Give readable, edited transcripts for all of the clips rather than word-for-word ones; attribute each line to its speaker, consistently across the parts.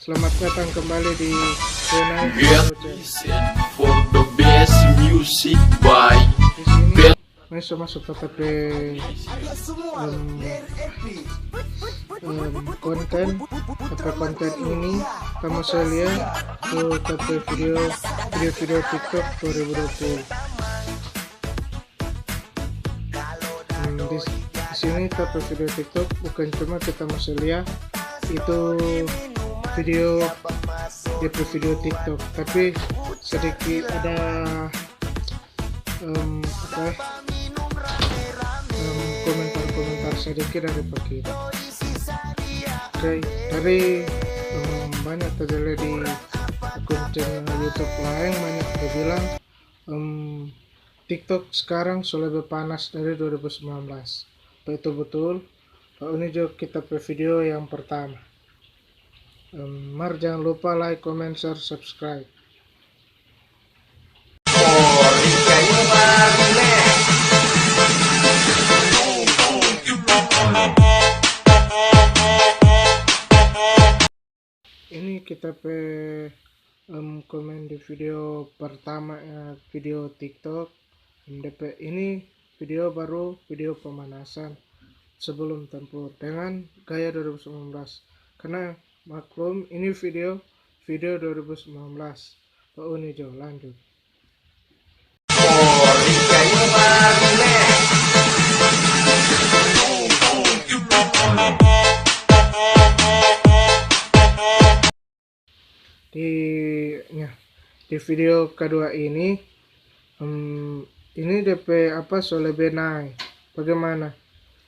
Speaker 1: Selamat datang kembali di channel
Speaker 2: Listen for the best music by
Speaker 1: di sini. Masuk TTP konten. Konten ini kamu saya lihat ke TP video TikTok 2020. Di sini TP video TikTok bukan cuma kita masih lihat itu video video TikTok, tapi sedikit ada komentar sedikit dari Pak kita. Oke, dari banyak terjadi di akun channel YouTube lain, banyak yang bilang TikTok sekarang sudah lebih panas dari 2019. Apa itu betul? Ini juga kita video yang pertama. Mari jangan lupa like, comment, share, subscribe. Ini kita komen di video pertama video TikTok. Ini video baru, video pemanasan sebelum tempur dengan gaya 2019. Karena maklum ini video 2019. Oh ini jauh lanjut. Di video kedua ini DP so lebih naik. Bagaimana?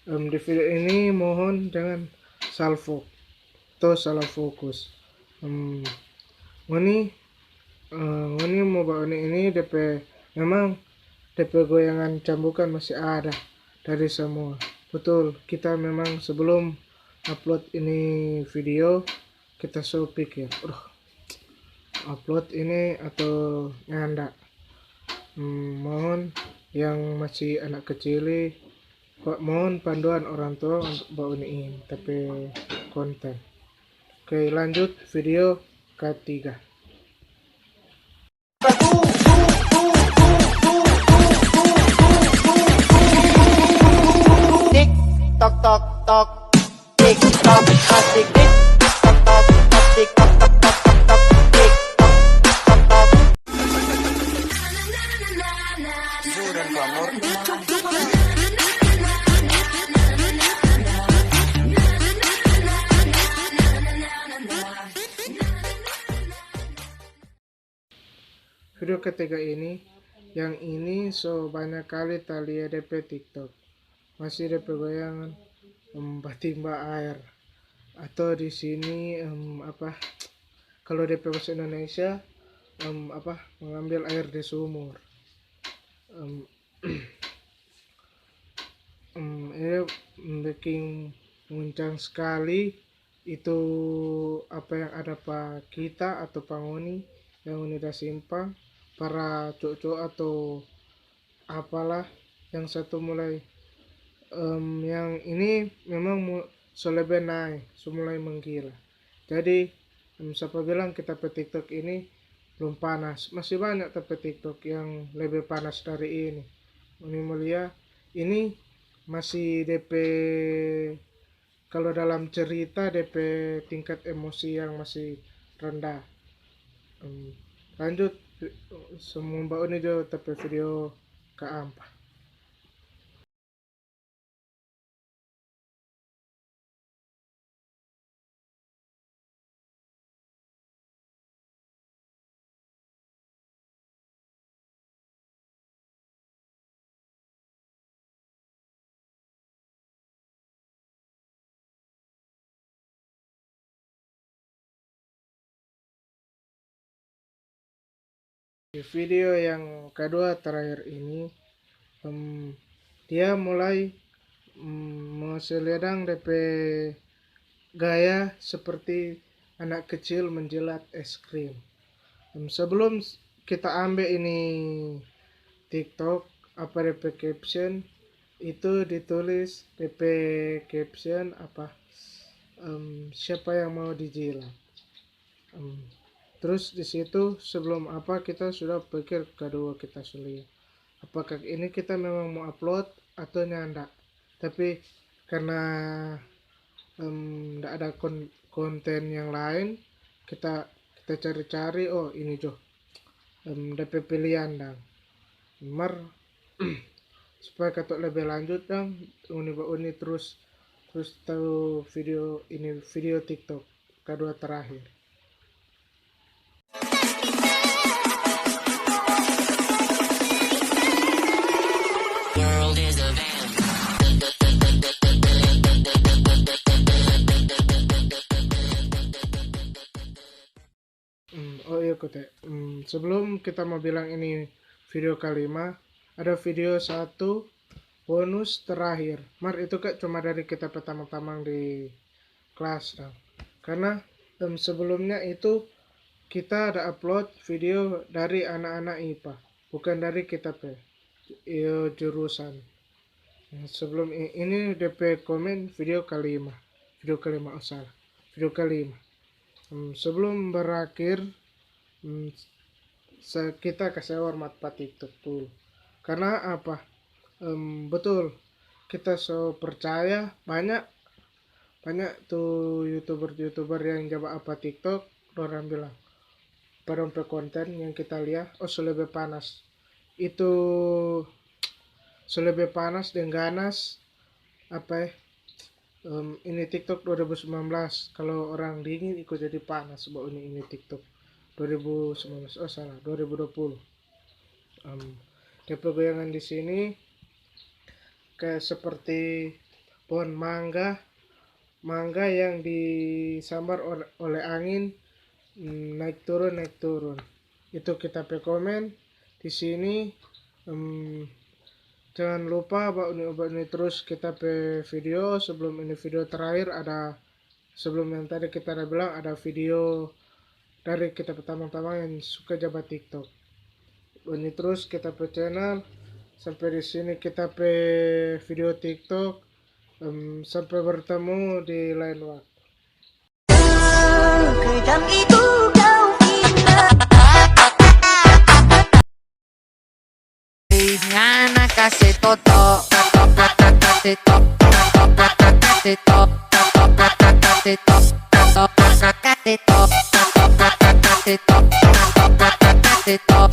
Speaker 1: Di video ini mohon jangan salah fokus. Ngoni mau bawa ini DP memang DP goyangan cambukan masih ada dari semua. Betul, kita memang sebelum upload ini video kita pikir upload ini atau nyanda. Mohon yang masih anak kecil, mohon panduan orang tua untuk bawa ini tapi konten. Oke, lanjut video ketiga.
Speaker 3: Tik tok tok tok, tik tok asik, tik tok tok tok, tik tok tok tok tok, tik tok tok tok. Bukan klamor.
Speaker 1: Video ketiga ini, yang ini banyak kali lihat DP TikTok. Masih DP goyangan timba air atau di sini kalau DP bahasa Indonesia mengambil air di sumur. Ini bikin menguncang sekali. Itu apa yang ada Pak kita atau Pangoni yang udah simpang, para cowok atau apalah yang satu mulai yang ini memang lebih naik, mulai menggila. Jadi siapa bilang kita TikTok ini belum panas, masih banyak tapi TikTok yang lebih panas dari ini. Ini mulia, ini masih DP kalau dalam cerita DP tingkat emosi yang masih rendah. Lanjut semua mbak ini juga tapi video keempat. Di video yang kedua terakhir ini dia mulai meseledang DP gaya seperti anak kecil menjilat es krim. Sebelum kita ambil ini TikTok, DP caption itu ditulis DP caption siapa yang mau dijilat. Terus di situ sebelum apa kita sudah pikir kedua kita sulit. Apakah ini kita memang mau upload atau nyanda? Tapi karena tidak ada konten yang lain, kita cari-cari, oh ini jo DP pilihan dang. Mar supaya katok lebih lanjut dang uni terus tahu video TikTok kedua terakhir. Oh iya Kote, sebelum kita mau bilang ini video kelima, ada video satu bonus terakhir. Mar itu kak cuma dari kita pertama-tama di kelas dong. Karena sebelumnya itu kita ada upload video dari anak-anak IPA, bukan dari kita jurusan. Sebelum ini DP komen video kelima sebelum berakhir kita kasih hormat Pak TikTok dulu. Karena apa? Betul kita percaya banyak tuh youtuber yang coba apa TikTok, orang bilang pada konten yang kita lihat lebih panas itu lebih panas dan ganas ini TikTok 2019. Kalau orang dingin ikut jadi panas bahwa ini TikTok 2019 2020. DP goyangan di sini kayak seperti pohon mangga yang disambar oleh angin, naik turun. Itu kita komen di sini. Jangan lupa bahwa ini terus kita video sebelum ini video terakhir ada sebelum yang tadi kita udah bilang ada video dari kita pertama-tama yang suka jabat TikTok. Ini terus kita channel sampai di sini kita video TikTok. Sampai bertemu di lain waktu.
Speaker 3: Kejam itu kau indah. Ngana kasih toto, kasih top,